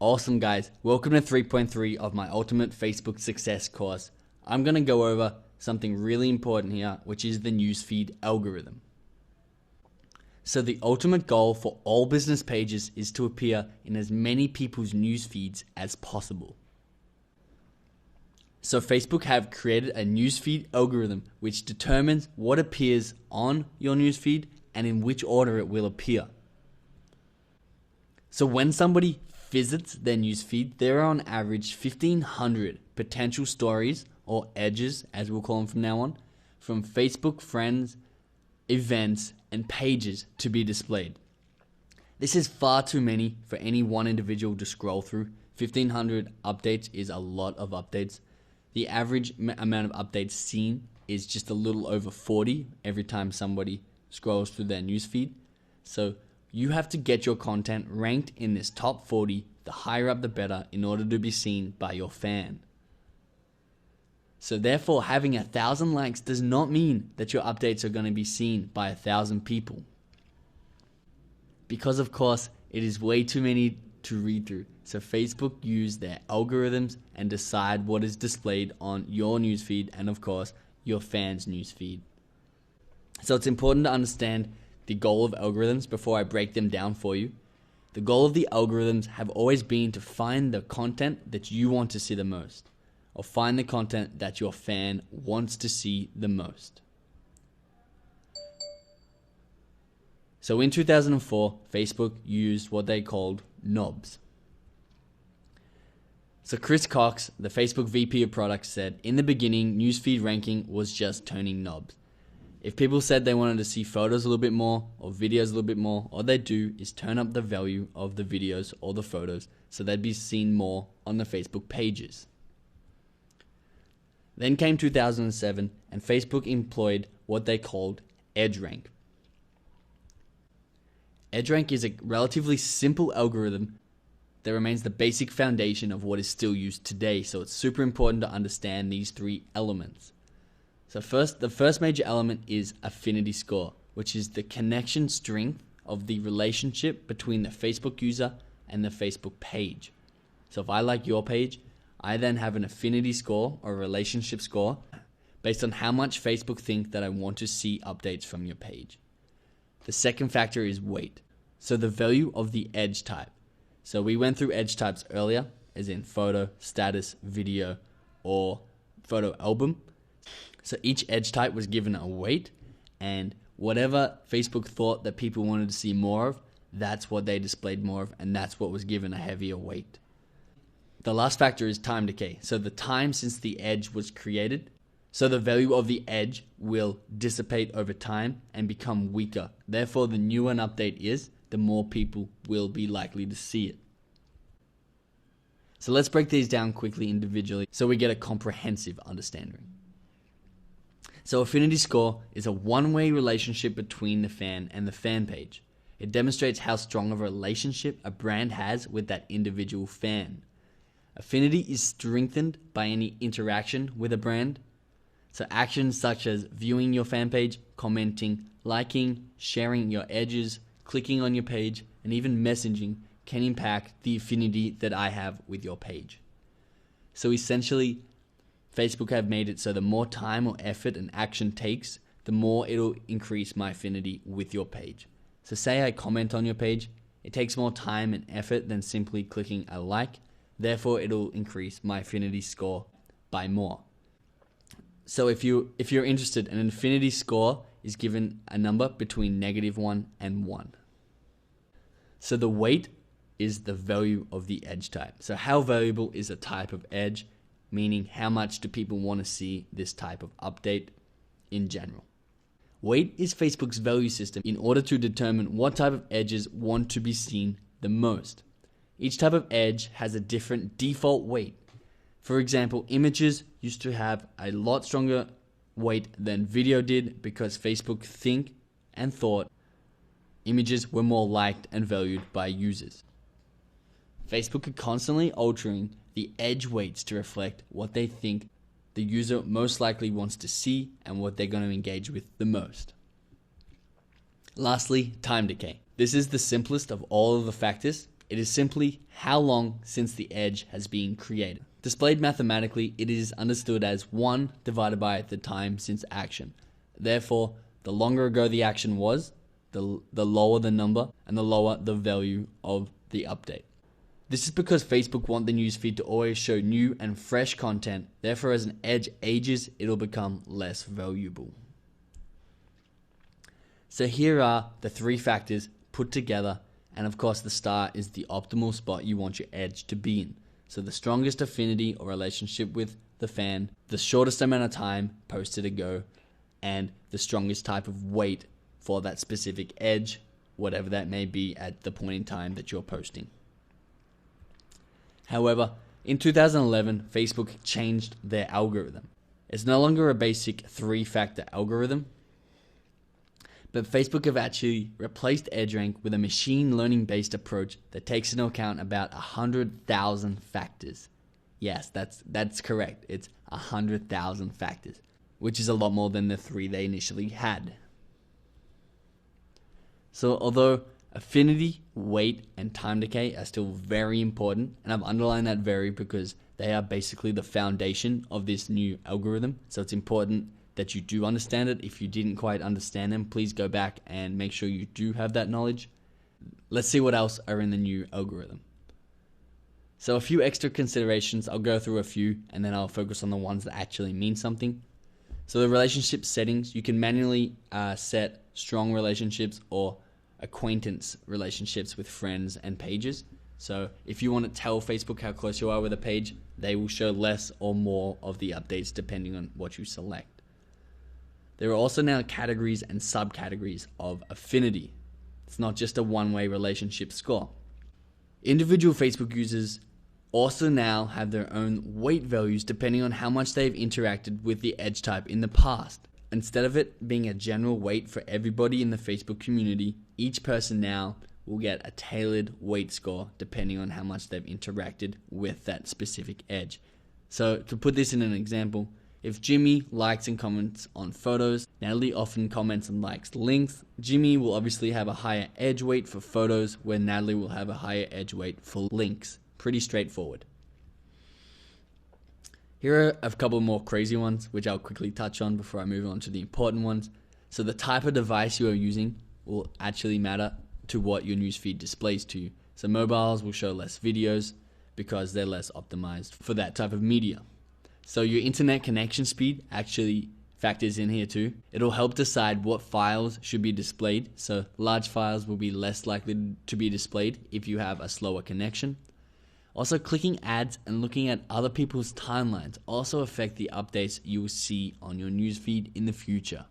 Awesome guys, welcome to 3.3 of my Ultimate Facebook Success course. I'm going to go over something really important here, which is the Newsfeed algorithm. So the ultimate goal for all business pages is to appear in as many people's news feeds as possible. So Facebook have created a newsfeed algorithm which determines what appears on your newsfeed and in which order it will appear. So when somebody visits their newsfeed, there are on average 1,500 potential stories, or edges as we'll call them from now on, from Facebook friends, events, and pages to be displayed. This is far too many for any one individual to scroll through. 1,500 updates is a lot of updates. The average amount of updates seen is just a little over 40 every time somebody scrolls through their newsfeed. So you have to get your content ranked in this top 40, the higher up the better, in order to be seen by your fan. So therefore, having 1,000 likes does not mean that your updates are going to be seen by 1,000 people. Because of course, it is way too many to read through. So Facebook use their algorithms and decide what is displayed on your newsfeed and of course, your fans' newsfeed. So it's important to understand the goal of algorithms before I break them down for you. The goal of the algorithms have always been to find the content that you want to see the most, or find the content that your fan wants to see the most. So in 2004, Facebook used what they called knobs. So Chris Cox, the Facebook VP of Products, said, in the beginning, newsfeed ranking was just turning knobs. If people said they wanted to see photos a little bit more or videos a little bit more, all they do is turn up the value of the videos or the photos so they'd be seen more on the Facebook pages. Then came 2007 and Facebook employed what they called EdgeRank. EdgeRank is a relatively simple algorithm that remains the basic foundation of what is still used today, so it's super important to understand these three elements. So the first major element is affinity score, which is the connection strength of the relationship between the Facebook user and the Facebook page. So if I like your page, I then have an affinity score or relationship score based on how much Facebook think that I want to see updates from your page. The second factor is weight. So the value of the edge type. So we went through edge types earlier, as in photo, status, video, or photo album. So each edge type was given a weight, and whatever Facebook thought that people wanted to see more of, that's what they displayed more of, and that's what was given a heavier weight. The last factor is time decay. So the time since the edge was created. So the value of the edge will dissipate over time and become weaker. Therefore, the newer an update is, the more people will be likely to see it. So let's break these down quickly individually so we get a comprehensive understanding. So affinity score is a one-way relationship between the fan and the fan page. It demonstrates how strong of a relationship a brand has with that individual fan. Affinity is strengthened by any interaction with a brand. So actions such as viewing your fan page, commenting, liking, sharing your edges, clicking on your page, and even messaging can impact the affinity that I have with your page. So essentially, Facebook have made it so the more time or effort an action takes, the more it'll increase my affinity with your page. So say I comment on your page, it takes more time and effort than simply clicking a like. Therefore, it'll increase my affinity score by more. So if you're interested, an affinity score is given a number between -1 and 1. So the weight is the value of the edge type. So how valuable is a type of edge? Meaning how much do people want to see this type of update in general. Weight is Facebook's value system in order to determine what type of edges want to be seen the most. Each type of edge has a different default weight. For example, images used to have a lot stronger weight than video did because Facebook think and thought images were more liked and valued by users. Facebook are constantly altering the edge weights to reflect what they think the user most likely wants to see and what they're going to engage with the most. Lastly, time decay. This is the simplest of all of the factors. It is simply how long since the edge has been created. Displayed mathematically, it is understood as 1 divided by the time since action. Therefore, the longer ago the action was, the lower the number and the lower the value of the update. This is because Facebook want the newsfeed to always show new and fresh content. Therefore, as an edge ages, it'll become less valuable. So here are the 3 factors put together, and of course the star is the optimal spot you want your edge to be in. So the strongest affinity or relationship with the fan, the shortest amount of time posted ago, and the strongest type of weight for that specific edge, whatever that may be at the point in time that you're posting. However, in 2011, Facebook changed their algorithm. It's no longer a basic 3-factor algorithm, but Facebook have actually replaced EdgeRank with a machine learning based approach that takes into account about 100,000 factors. Yes, that's correct. It's 100,000 factors, which is a lot more than the 3 they initially had. So although affinity, weight, and time decay are still very important, and I've underlined that very because they are basically the foundation of this new algorithm. So it's important that you do understand it. If you didn't quite understand them, please go back and make sure you do have that knowledge. Let's see what else are in the new algorithm. So a few extra considerations. I'll go through a few and then I'll focus on the ones that actually mean something. So the relationship settings, you can manually set strong relationships or acquaintance relationships with friends and pages. So if you want to tell Facebook how close you are with a page, they will show less or more of the updates depending on what you select. There are also now categories and subcategories of affinity. It's not just a one-way relationship score. Individual Facebook users also now have their own weight values depending on how much they've interacted with the edge type in the past. Instead of it being a general weight for everybody in the Facebook community, each person now will get a tailored weight score depending on how much they've interacted with that specific edge. So to put this in an example, if Jimmy likes and comments on photos, Natalie often comments and likes links. Jimmy will obviously have a higher edge weight for photos, where Natalie will have a higher edge weight for links. Pretty straightforward. Here are a couple more crazy ones, which I'll quickly touch on before I move on to the important ones. So the type of device you are using will actually matter to what your newsfeed displays to you. So mobiles will show less videos because they're less optimized for that type of media. So your internet connection speed actually factors in here too. It'll help decide what files should be displayed. So large files will be less likely to be displayed if you have a slower connection. Also, clicking ads and looking at other people's timelines also affect the updates you will see on your newsfeed in the future.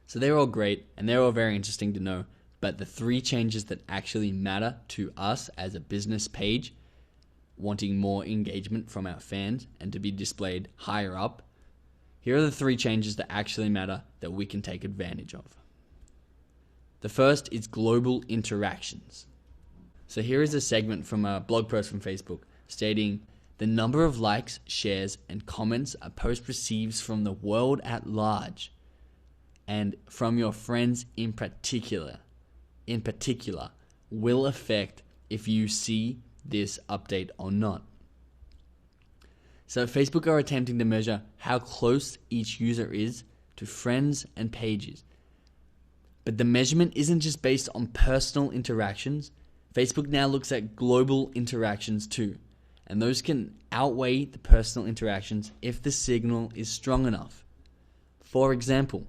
So they're all great and they're all very interesting to know, but the 3 changes that actually matter to us as a business page, wanting more engagement from our fans and to be displayed higher up, here are the 3 changes that actually matter that we can take advantage of. The first is global interactions. So here is a segment from a blog post from Facebook stating, the number of likes, shares, and comments a post receives from the world at large and from your friends in particular, will affect if you see this update or not. So Facebook are attempting to measure how close each user is to friends and pages. But the measurement isn't just based on personal interactions. Facebook now looks at global interactions too, and those can outweigh the personal interactions if the signal is strong enough. For example,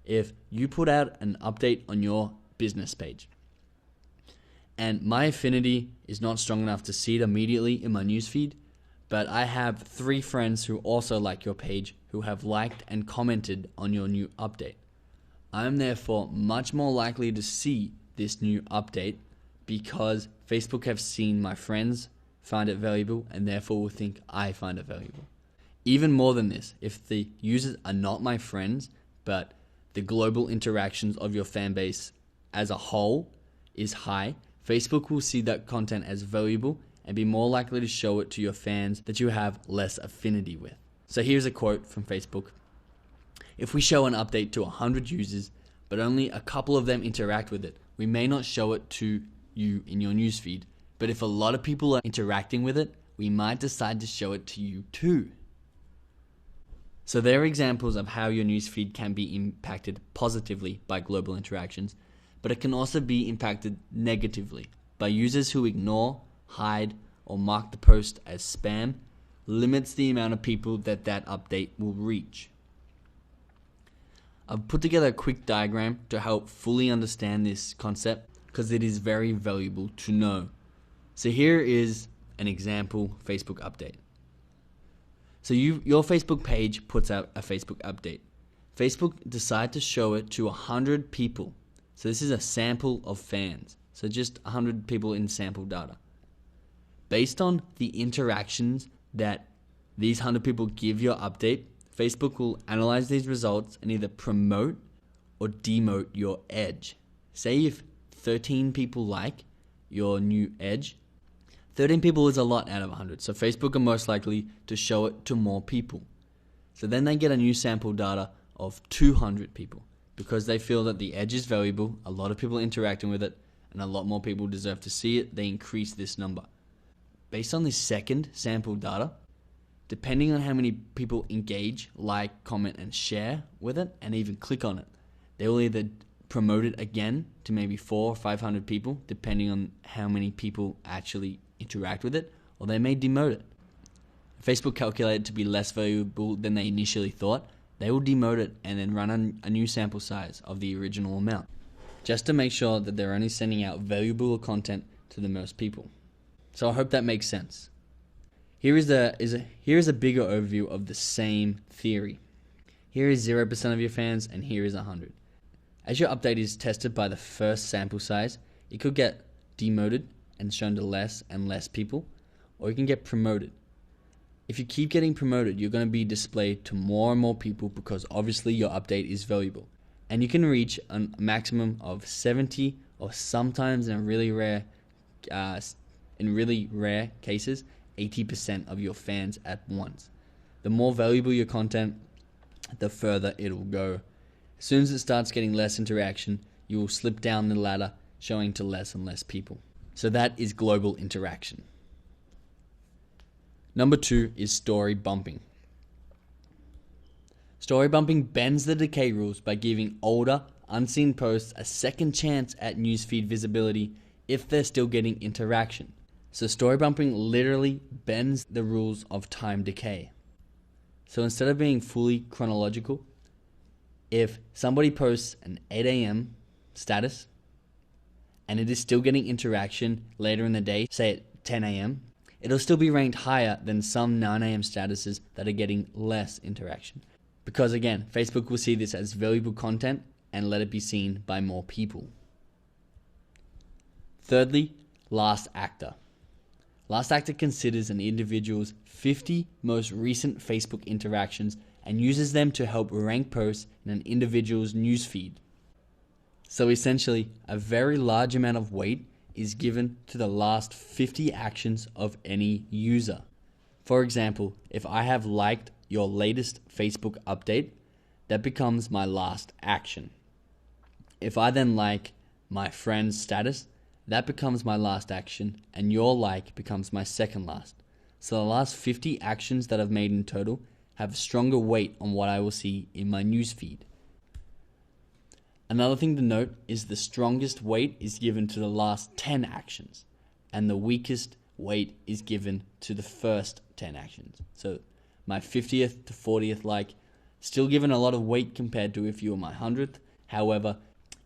if you put out an update on your business page, and my affinity is not strong enough to see it immediately in my newsfeed, but I have 3 friends who also like your page who have liked and commented on your new update. I am therefore much more likely to see this new update because Facebook have seen my friends find it valuable and therefore will think I find it valuable. Even more than this, if the users are not my friends, but the global interactions of your fan base as a whole is high, Facebook will see that content as valuable and be more likely to show it to your fans that you have less affinity with. So here's a quote from Facebook. If we show an update to 100 users, but only a couple of them interact with it, we may not show it to you in your newsfeed. But if a lot of people are interacting with it, we might decide to show it to you too. So there are examples of how your newsfeed can be impacted positively by global interactions, but it can also be impacted negatively by users who ignore, hide, or mark the post as spam. Limits the amount of people that update will reach. I've put together a quick diagram to help fully understand this concept because it is very valuable to know. So here is an example Facebook update. So your Facebook page puts out a Facebook update. Facebook decide to show it to 100 people. So this is a sample of fans. So just 100 people in sample data. Based on the interactions that these 100 people give your update, Facebook will analyze these results and either promote or demote your edge. Say if 13 people like your new edge, 13 people is a lot out of 100, so Facebook are most likely to show it to more people. So then they get a new sample data of 200 people because they feel that the edge is valuable, a lot of people interacting with it, and a lot more people deserve to see it. They increase this number. Based on this second sample data, depending on how many people engage, like, comment, and share with it, and even click on it, they will either promote it again to maybe 400 or 500 people, depending on how many people actually interact with it, or they may demote it. If Facebook calculate it to be less valuable than they initially thought, they will demote it and then run a new sample size of the original amount, just to make sure that they're only sending out valuable content to the most people. So I hope that makes sense. Here is a bigger overview of the same theory. Here is 0% of your fans, and here is 100. As your update is tested by the first sample size, it could get demoted and shown to less and less people, or you can get promoted. If you keep getting promoted, you're going to be displayed to more and more people because obviously your update is valuable. And you can reach a maximum of 70, or sometimes in really rare cases, 80% of your fans at once. The more valuable your content, the further it will go. As soon as it starts getting less interaction, you will slip down the ladder, showing to less and less people. So that is global interaction. Number 2 is story bumping. Story bumping bends the decay rules by giving older, unseen posts a second chance at newsfeed visibility if they're still getting interaction. So story bumping literally bends the rules of time decay. So instead of being fully chronological, if somebody posts an 8 a.m. status and it is still getting interaction later in the day, say at 10 a.m., it'll still be ranked higher than some 9 a.m. statuses that are getting less interaction. Because again, Facebook will see this as valuable content and let it be seen by more people. Thirdly, last actor. Last actor considers an individual's 50 most recent Facebook interactions and uses them to help rank posts in an individual's newsfeed. So essentially, a very large amount of weight is given to the last 50 actions of any user. For example, if I have liked your latest Facebook update, that becomes my last action. If I then like my friend's status, that becomes my last action, and your like becomes my second last. So the last 50 actions that I've made in total have stronger weight on what I will see in my newsfeed. Another thing to note is the strongest weight is given to the last 10 actions, and the weakest weight is given to the first 10 actions. So my 50th to 40th like, still given a lot of weight compared to if you were my 100th. However,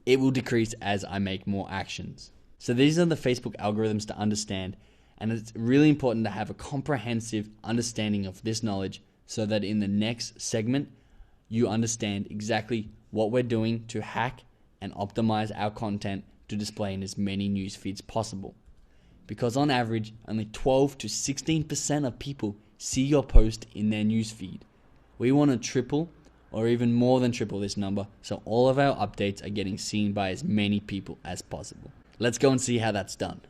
it will decrease as I make more actions. So these are the Facebook algorithms to understand, and it's really important to have a comprehensive understanding of this knowledge so that in the next segment, you understand exactly what we're doing to hack and optimize our content to display in as many news feeds possible. Because on average, only 12 to 16% of people see your post in their news feed. We want to triple or even more than triple this number so all of our updates are getting seen by as many people as possible. Let's go and see how that's done.